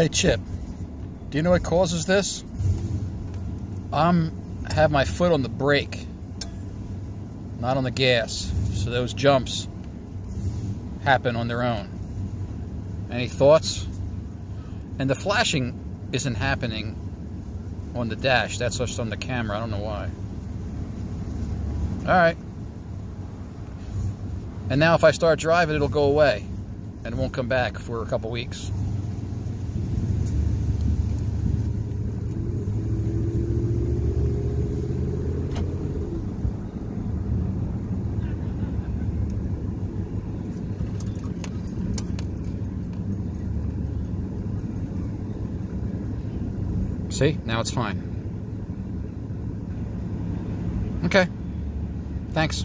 Hey Chip, do you know what causes this? Have my foot on the brake, not on the gas, so those jumps happen on their own. Any thoughts? And the flashing isn't happening on the dash, that's just on the camera. I don't know why. Alright. And now if I start driving, it'll go away and it won't come back for a couple weeks. See? Now it's fine. Okay. Thanks.